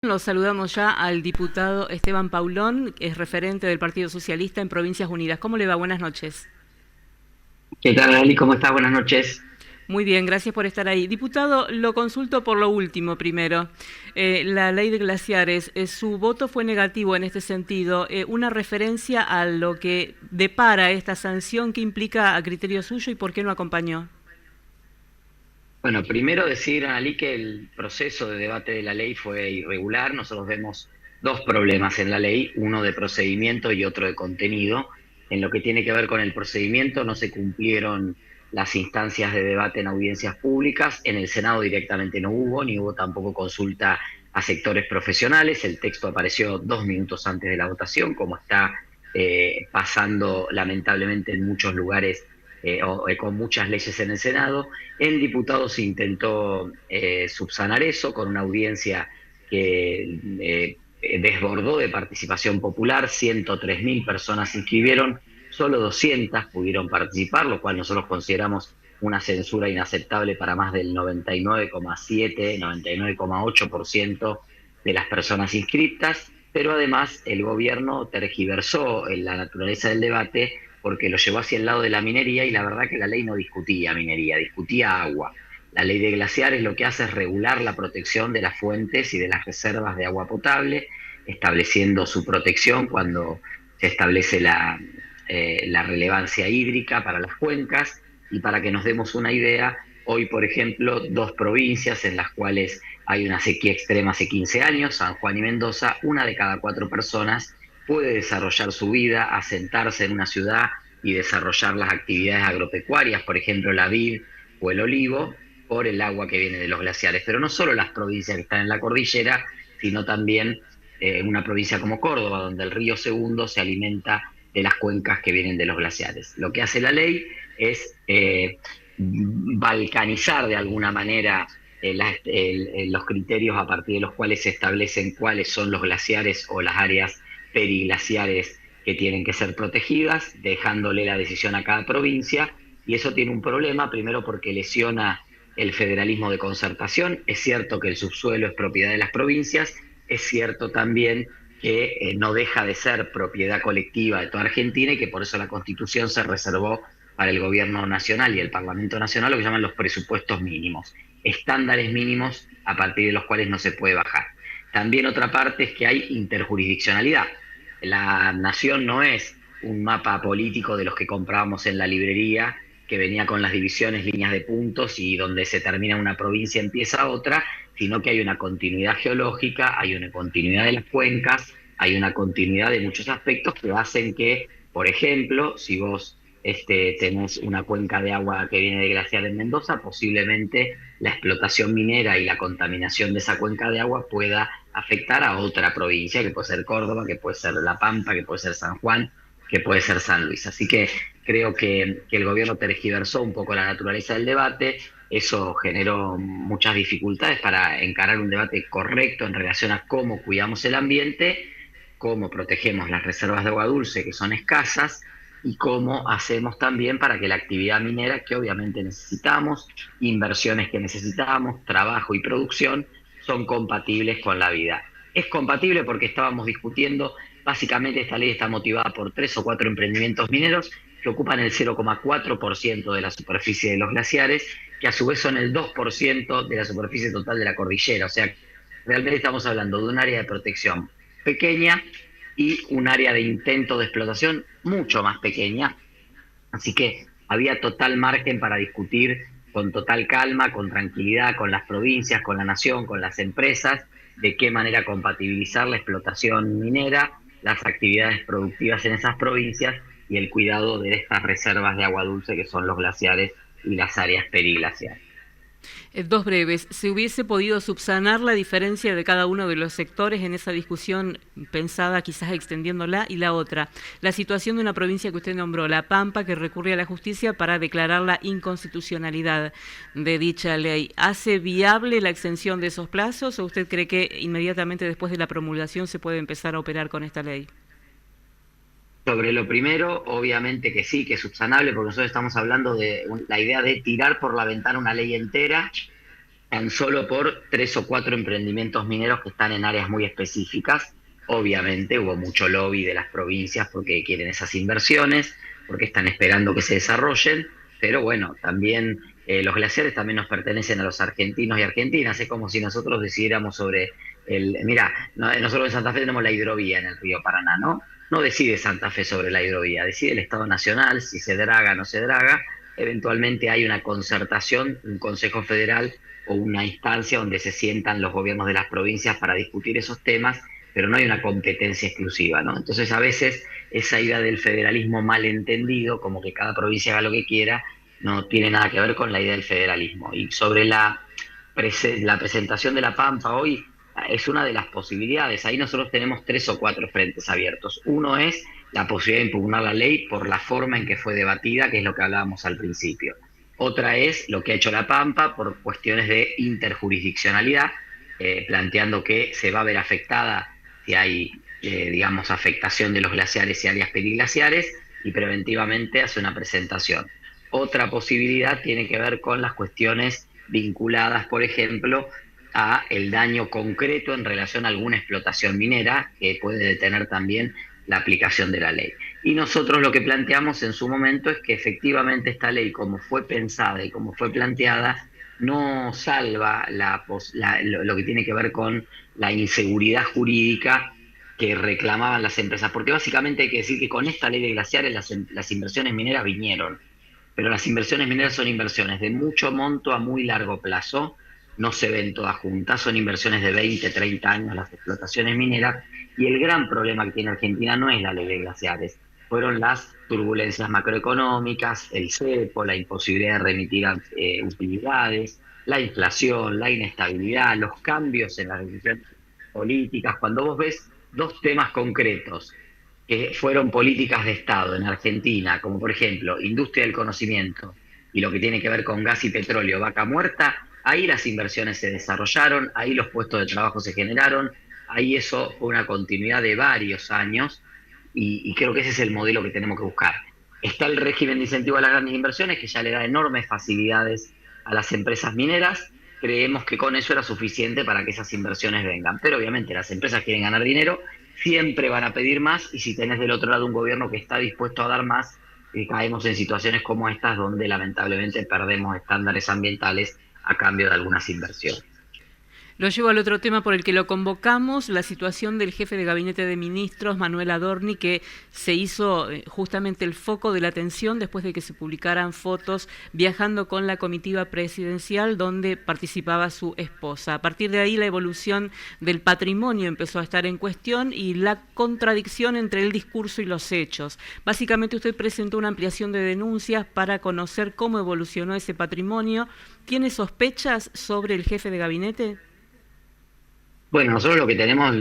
Los saludamos ya al diputado Esteban Paulón, que es referente del Partido Socialista en Provincias Unidas. ¿Cómo le va? Buenas noches. ¿Qué tal, Ali? ¿Cómo estás? Buenas noches. Muy bien, gracias por estar ahí. Diputado, lo consulto por lo último primero. La ley de glaciares, su voto fue negativo en este sentido. Una referencia a lo que depara esta sanción, ¿qué implica a criterio suyo y por qué no acompañó? Bueno, primero decir, Ali, que el proceso de debate de la ley fue irregular. Nosotros vemos dos problemas en la ley, uno de procedimiento y otro de contenido. En lo que tiene que ver con el procedimiento, no se cumplieron las instancias de debate en audiencias públicas. En el Senado directamente no hubo, ni hubo tampoco consulta a sectores profesionales. El texto apareció 2 minutos antes de la votación, como está pasando lamentablemente en muchos lugares con muchas leyes en el Senado. En diputados se intentó subsanar eso con una audiencia que desbordó de participación popular, 103.000 personas se inscribieron, solo 200 pudieron participar, lo cual nosotros consideramos una censura inaceptable para más del 99,7, 99,8% de las personas inscritas, pero además el gobierno tergiversó en la naturaleza del debate porque lo llevó hacia el lado de la minería y la verdad que la ley no discutía minería, discutía agua. La ley de glaciares lo que hace es regular la protección de las fuentes y de las reservas de agua potable, estableciendo su protección cuando se establece la relevancia hídrica para las cuencas. Y para que nos demos una idea, hoy, por ejemplo, dos provincias en las cuales hay una sequía extrema hace 15 años, San Juan y Mendoza, una de cada 4 personas puede desarrollar su vida, asentarse en una ciudad y desarrollar las actividades agropecuarias, por ejemplo, la vid o el olivo, por el agua que viene de los glaciares. Pero no solo las provincias que están en la cordillera, sino también una provincia como Córdoba, donde el río Segundo se alimenta de las cuencas que vienen de los glaciares. Lo que hace la ley es balcanizar de alguna manera los criterios a partir de los cuales se establecen cuáles son los glaciares o las áreas periglaciares que tienen que ser protegidas, dejándole la decisión a cada provincia, y eso tiene un problema, primero porque lesiona el federalismo de concertación. Es cierto que el subsuelo es propiedad de las provincias, es cierto también que no deja de ser propiedad colectiva de toda Argentina y que por eso la Constitución se reservó para el gobierno nacional y el Parlamento Nacional lo que llaman los presupuestos mínimos, estándares mínimos a partir de los cuales no se puede bajar. También otra parte es que hay interjurisdiccionalidad. La nación no es un mapa político de los que comprábamos en la librería, que venía con las divisiones, líneas de puntos y donde se termina una provincia empieza otra, sino que hay una continuidad geológica, hay una continuidad de las cuencas, hay una continuidad de muchos aspectos que hacen que, por ejemplo, si vos tenés una cuenca de agua que viene de glaciar en Mendoza, posiblemente la explotación minera y la contaminación de esa cuenca de agua pueda afectar a otra provincia, que puede ser Córdoba, que puede ser La Pampa, que puede ser San Juan, que puede ser San Luis. Así que creo que el gobierno tergiversó un poco la naturaleza del debate, eso generó muchas dificultades para encarar un debate correcto en relación a cómo cuidamos el ambiente, cómo protegemos las reservas de agua dulce, que son escasas, y cómo hacemos también para que la actividad minera, que obviamente necesitamos, inversiones que necesitamos, trabajo y producción, son compatibles con la vida. Es compatible porque estábamos discutiendo, básicamente esta ley está motivada por 3 o 4 emprendimientos mineros que ocupan el 0,4% de la superficie de los glaciares, que a su vez son el 2% de la superficie total de la cordillera. O sea, realmente estamos hablando de un área de protección pequeña y un área de intento de explotación mucho más pequeña. Así que había total margen para discutir con total calma, con tranquilidad, con las provincias, con la nación, con las empresas, de qué manera compatibilizar la explotación minera, las actividades productivas en esas provincias y el cuidado de estas reservas de agua dulce que son los glaciares y las áreas periglaciares. Dos breves. ¿Se hubiese podido subsanar la diferencia de cada uno de los sectores en esa discusión pensada, quizás extendiéndola? Y la otra, la situación de una provincia que usted nombró, La Pampa, que recurre a la justicia para declarar la inconstitucionalidad de dicha ley. ¿Hace viable la extensión de esos plazos o usted cree que inmediatamente después de la promulgación se puede empezar a operar con esta ley? Sobre lo primero, obviamente que sí, que es subsanable, porque nosotros estamos hablando de la idea de tirar por la ventana una ley entera tan solo por 3 o 4 emprendimientos mineros que están en áreas muy específicas. Obviamente hubo mucho lobby de las provincias porque quieren esas inversiones, porque están esperando que se desarrollen, pero bueno, también los glaciares también nos pertenecen a los argentinos y argentinas. Es como si nosotros decidiéramos sobre mira, nosotros en Santa Fe tenemos la hidrovía en el río Paraná, ¿no? No decide Santa Fe sobre la hidrovía, decide el Estado Nacional si se draga o no se draga. Eventualmente hay una concertación, un Consejo Federal o una instancia donde se sientan los gobiernos de las provincias para discutir esos temas, pero no hay una competencia exclusiva, ¿no? Entonces a veces esa idea del federalismo mal entendido, como que cada provincia haga lo que quiera, no tiene nada que ver con la idea del federalismo. Y sobre la presentación de La Pampa hoy, es una de las posibilidades. Ahí nosotros tenemos 3 o 4 frentes abiertos. Uno es la posibilidad de impugnar la ley por la forma en que fue debatida, que es lo que hablábamos al principio. Otra es lo que ha hecho La Pampa por cuestiones de interjurisdiccionalidad, planteando que se va a ver afectada si hay, digamos, afectación de los glaciares y áreas periglaciares, y preventivamente hace una presentación. Otra posibilidad tiene que ver con las cuestiones vinculadas, por ejemplo, a el daño concreto en relación a alguna explotación minera que puede detener también la aplicación de la ley. Y nosotros lo que planteamos en su momento es que efectivamente esta ley, como fue pensada y como fue planteada, no salva lo que tiene que ver con la inseguridad jurídica que reclamaban las empresas, porque básicamente hay que decir que con esta ley de glaciares las inversiones mineras vinieron, pero las inversiones mineras son inversiones de mucho monto a muy largo plazo, no se ven todas juntas, son inversiones de 20, 30 años las explotaciones mineras, y el gran problema que tiene Argentina no es la ley de glaciares, fueron las turbulencias macroeconómicas, el cepo, la imposibilidad de remitir utilidades, la inflación, la inestabilidad, los cambios en las decisiones políticas. Cuando vos ves 2 temas concretos que fueron políticas de Estado en Argentina, como por ejemplo industria del conocimiento y lo que tiene que ver con gas y petróleo, vaca muerta, ahí las inversiones se desarrollaron, ahí los puestos de trabajo se generaron, ahí eso fue una continuidad de varios años, y creo que ese es el modelo que tenemos que buscar. Está el régimen de incentivo a las grandes inversiones, que ya le da enormes facilidades a las empresas mineras. Creemos que con eso era suficiente para que esas inversiones vengan, pero obviamente las empresas quieren ganar dinero, siempre van a pedir más, y si tenés del otro lado un gobierno que está dispuesto a dar más, caemos en situaciones como estas donde lamentablemente perdemos estándares ambientales a cambio de algunas inversiones. Lo llevo al otro tema por el que lo convocamos, la situación del jefe de Gabinete de Ministros, Manuel Adorni, que se hizo justamente el foco de la atención después de que se publicaran fotos viajando con la comitiva presidencial donde participaba su esposa. A partir de ahí la evolución del patrimonio empezó a estar en cuestión y la contradicción entre el discurso y los hechos. Básicamente usted presentó una ampliación de denuncias para conocer cómo evolucionó ese patrimonio. ¿Tiene sospechas sobre el jefe de gabinete? Bueno, nosotros lo que tenemos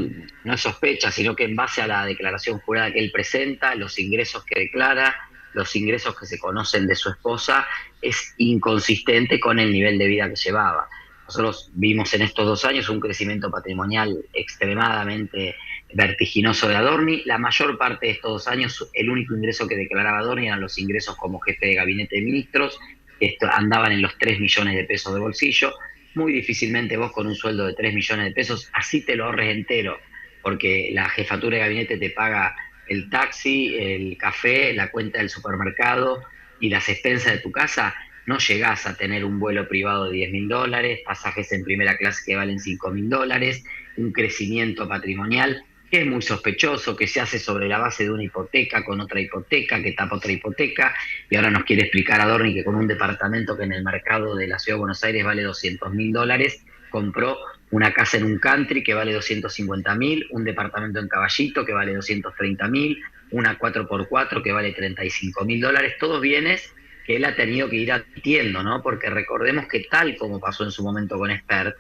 no es sospecha, sino que en base a la declaración jurada que él presenta, los ingresos que declara, los ingresos que se conocen de su esposa, es inconsistente con el nivel de vida que llevaba. Nosotros vimos en estos 2 años un crecimiento patrimonial extremadamente vertiginoso de Adorni. La mayor parte de estos 2 años, el único ingreso que declaraba Adorni eran los ingresos como jefe de gabinete de ministros, que andaban en los 3 millones de pesos de bolsillo. Muy difícilmente vos con un sueldo de 3 millones de pesos, así te lo ahorres entero, porque la jefatura de gabinete te paga el taxi, el café, la cuenta del supermercado y las expensas de tu casa. No llegás a tener un vuelo privado de $10.000, pasajes en primera clase que valen $5.000, un crecimiento patrimonial que es muy sospechoso, que se hace sobre la base de una hipoteca con otra hipoteca, que tapa otra hipoteca, y ahora nos quiere explicar Adorni que con un departamento que en el mercado de la Ciudad de Buenos Aires vale $200.000, compró una casa en un country que vale $250.000, un departamento en Caballito que vale $230.000, una 4x4 que vale $35.000, todos bienes que él ha tenido que ir adquiriendo, ¿no? Porque recordemos que tal como pasó en su momento con Spert,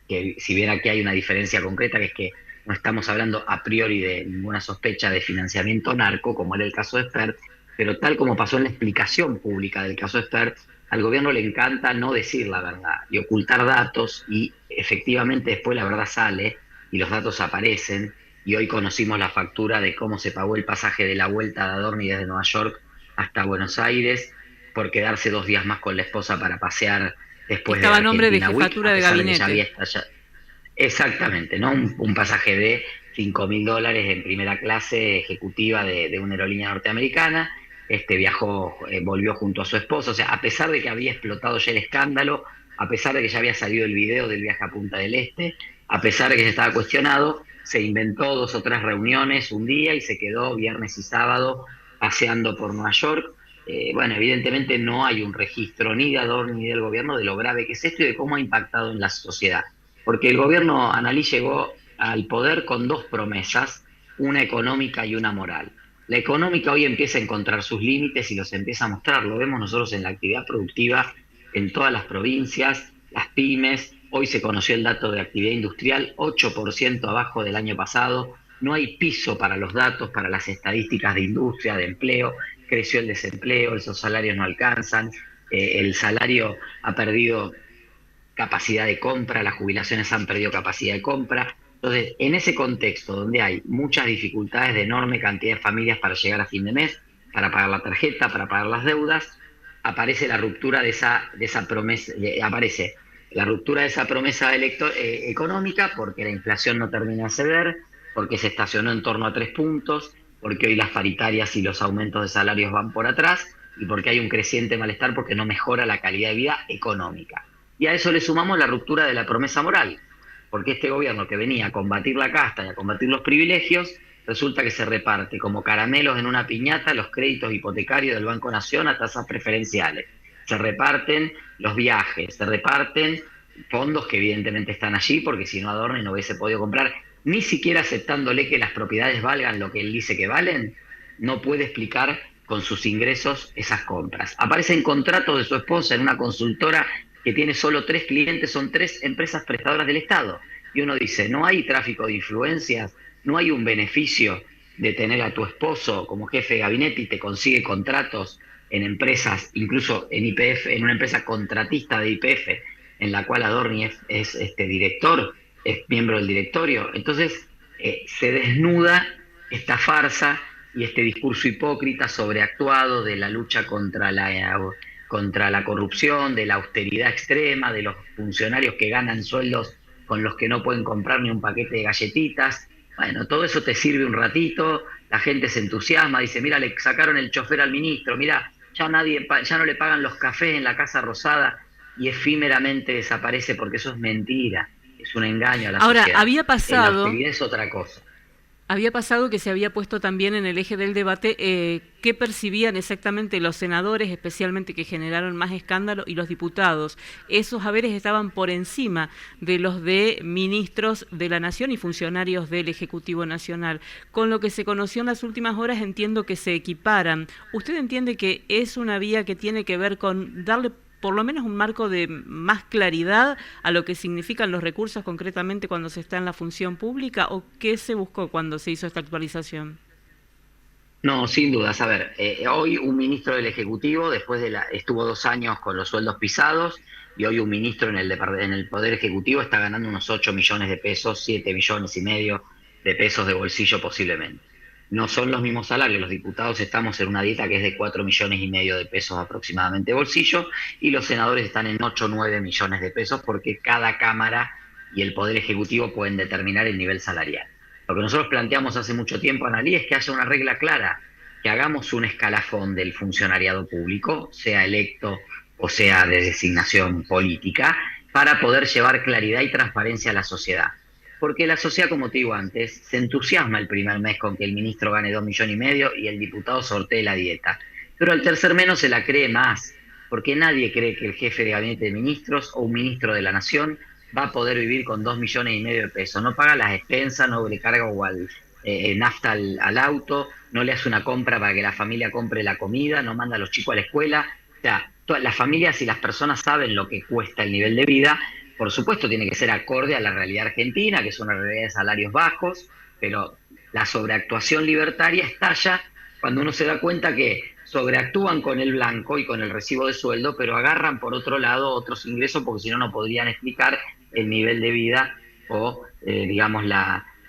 que si bien aquí hay una diferencia concreta, que es que no estamos hablando a priori de ninguna sospecha de financiamiento narco, como era el caso de Spert, pero tal como pasó en la explicación pública del caso de Spert, al gobierno le encanta no decir la verdad y ocultar datos, y efectivamente después la verdad sale y los datos aparecen, y hoy conocimos la factura de cómo se pagó el pasaje de la vuelta de Adorni desde Nueva York hasta Buenos Aires por quedarse 2 días más con la esposa para pasear después de Estaba a nombre de Argentina Week, jefatura a de pesar de que ya había gabinete. estallado. Exactamente, ¿no? Un pasaje de $5.000 en primera clase ejecutiva de una aerolínea norteamericana. Viajó, volvió junto a su esposo. O sea, a pesar de que había explotado ya el escándalo, a pesar de que ya había salido el video del viaje a Punta del Este, a pesar de que se estaba cuestionado, se inventó 2 o 3 reuniones un día y se quedó viernes y sábado paseando por Nueva York. Bueno, evidentemente no hay un registro ni de Adorni ni del gobierno de lo grave que es esto y de cómo ha impactado en la sociedad. Porque el gobierno Analí llegó al poder con 2 promesas, una económica y una moral. La económica hoy empieza a encontrar sus límites y los empieza a mostrar. Lo vemos nosotros en la actividad productiva en todas las provincias, las pymes. Hoy se conoció el dato de actividad industrial, 8% abajo del año pasado. No hay piso para los datos, para las estadísticas de industria, de empleo. Creció el desempleo, esos salarios no alcanzan. El salario ha perdido capacidad de compra, las jubilaciones han perdido capacidad de compra. Entonces, en ese contexto donde hay muchas dificultades de enorme cantidad de familias para llegar a fin de mes, para pagar la tarjeta, para pagar las deudas, aparece la ruptura de esa promesa, aparece la ruptura de esa promesa económica porque la inflación no termina de ceder, porque se estacionó en torno a 3 puntos, porque hoy las paritarias y los aumentos de salarios van por atrás y porque hay un creciente malestar porque no mejora la calidad de vida económica. Y a eso le sumamos la ruptura de la promesa moral, porque este gobierno que venía a combatir la casta y a combatir los privilegios, resulta que se reparte como caramelos en una piñata los créditos hipotecarios del Banco Nación a tasas preferenciales. Se reparten los viajes, se reparten fondos que evidentemente están allí, porque si no Adorni no hubiese podido comprar, ni siquiera aceptándole que las propiedades valgan lo que él dice que valen, no puede explicar con sus ingresos esas compras. Aparecen contratos de su esposa en una consultora que tiene solo 3 clientes, son 3 empresas prestadoras del Estado. Y uno dice, no hay tráfico de influencias, no hay un beneficio de tener a tu esposo como jefe de gabinete y te consigue contratos en empresas, incluso en YPF, en una empresa contratista de YPF, en la cual Adorni es director, es miembro del directorio. Entonces, se desnuda esta farsa y este discurso hipócrita sobreactuado de la lucha contra la corrupción, de la austeridad extrema, de los funcionarios que ganan sueldos con los que no pueden comprar ni un paquete de galletitas. Bueno, todo eso te sirve un ratito, la gente se entusiasma, dice, mira, le sacaron el chofer al ministro, mira, ya no le pagan los cafés en la Casa Rosada, y efímeramente desaparece porque eso es mentira, es un engaño a la Ahora, sociedad. La austeridad es otra cosa. había pasado que se había puesto también en el eje del debate qué percibían exactamente los senadores, especialmente que generaron más escándalo, y los diputados. Esos haberes estaban por encima de los de ministros de la Nación y funcionarios del Ejecutivo Nacional. Con lo que se conoció en las últimas horas, entiendo que se equiparan. ¿Usted entiende que es una vía que tiene que ver con darle por lo menos un marco de más claridad a lo que significan los recursos concretamente cuando se está en la función pública, o qué se buscó cuando se hizo esta actualización? No, sin dudas. A ver, hoy un ministro del Ejecutivo, estuvo 2 años con los sueldos pisados, y hoy un ministro en el Poder Ejecutivo está ganando unos 8 millones de pesos, 7,5 millones de pesos de bolsillo posiblemente. No son los mismos salarios, los diputados estamos en una dieta que es de 4,5 millones de pesos aproximadamente de bolsillo, y los senadores están en 8 o 9 millones de pesos porque cada Cámara y el Poder Ejecutivo pueden determinar el nivel salarial. Lo que nosotros planteamos hace mucho tiempo, Analí, es que haya una regla clara, que hagamos un escalafón del funcionariado público, sea electo o sea de designación política, para poder llevar claridad y transparencia a la sociedad. Porque la sociedad, como te digo antes, se entusiasma el primer mes con que el ministro gane 2,5 millones y el diputado sortee la dieta. Pero al tercer mes no se la cree más, porque nadie cree que el jefe de gabinete de ministros o un ministro de la Nación va a poder vivir con 2,5 millones de pesos. No paga las expensas, no le carga nafta al auto, no le hace una compra para que la familia compre la comida, no manda a los chicos a la escuela. O sea, todas las familias y las personas saben lo que cuesta el nivel de vida. Por supuesto, tiene que ser acorde a la realidad argentina, que es una realidad de salarios bajos, pero la sobreactuación libertaria estalla cuando uno se da cuenta que sobreactúan con el blanco y con el recibo de sueldo, pero agarran por otro lado otros ingresos porque si no, no podrían explicar el nivel de vida o, digamos,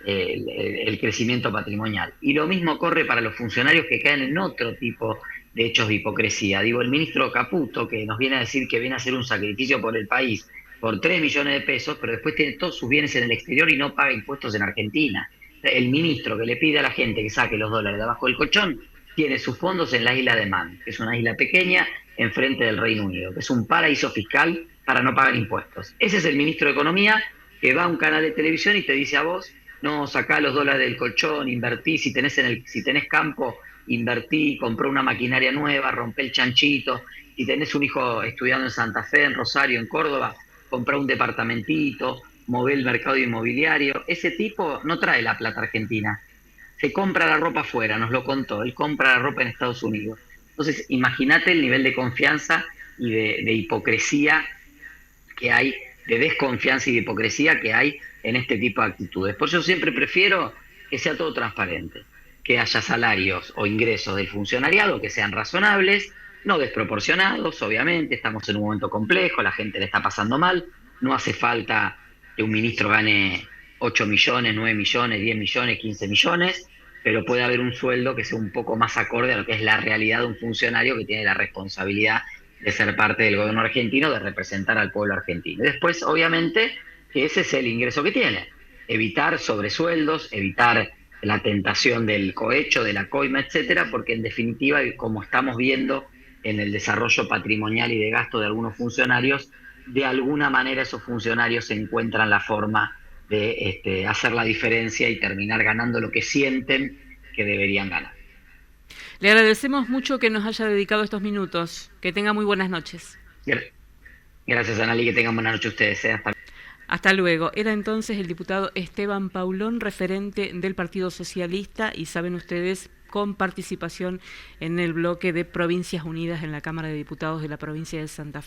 el crecimiento patrimonial. Y lo mismo corre para los funcionarios que caen en otro tipo de hechos de hipocresía. Digo, el ministro Caputo, que nos viene a decir que viene a hacer un sacrificio por el país por 3 millones de pesos, pero después tiene todos sus bienes en el exterior y no paga impuestos en Argentina. El ministro que le pide a la gente que saque los dólares de abajo del colchón tiene sus fondos en la isla de Man, que es una isla pequeña enfrente del Reino Unido, que es un paraíso fiscal para no pagar impuestos. Ese es el ministro de Economía que va a un canal de televisión y te dice a vos: no, sacá los dólares del colchón, invertí, si tenés campo, invertí, compró una maquinaria nueva, rompé el chanchito, si tenés un hijo estudiando en Santa Fe, en Rosario, en Córdoba, comprá un departamentito, mover el mercado inmobiliario. Ese tipo no trae la plata argentina. Se compra la ropa afuera, nos lo contó. Él compra la ropa en Estados Unidos. Entonces, imagínate el nivel de confianza y de hipocresía que hay, de desconfianza y de hipocresía que hay en este tipo de actitudes. Por eso siempre prefiero que sea todo transparente, que haya salarios o ingresos del funcionariado que sean razonables, no desproporcionados, obviamente. Estamos en un momento complejo, la gente le está pasando mal, no hace falta que un ministro gane 8 millones, 9 millones, 10 millones, 15 millones, pero puede haber un sueldo que sea un poco más acorde a lo que es la realidad de un funcionario que tiene la responsabilidad de ser parte del gobierno argentino, de representar al pueblo argentino. Y después, obviamente, que ese es el ingreso que tiene. Evitar sobresueldos, evitar la tentación del cohecho, de la coima, etcétera, porque en definitiva, como estamos viendo en el desarrollo patrimonial y de gasto de algunos funcionarios, de alguna manera esos funcionarios encuentran la forma de hacer la diferencia y terminar ganando lo que sienten que deberían ganar. Le agradecemos mucho que nos haya dedicado estos minutos. Que tenga muy buenas noches. Gracias, Analí, que tengan buenas noches ustedes. Hasta luego. Era entonces el diputado Esteban Paulón, referente del Partido Socialista, y saben ustedes, con participación en el bloque de Provincias Unidas en la Cámara de Diputados de la provincia de Santa Fe.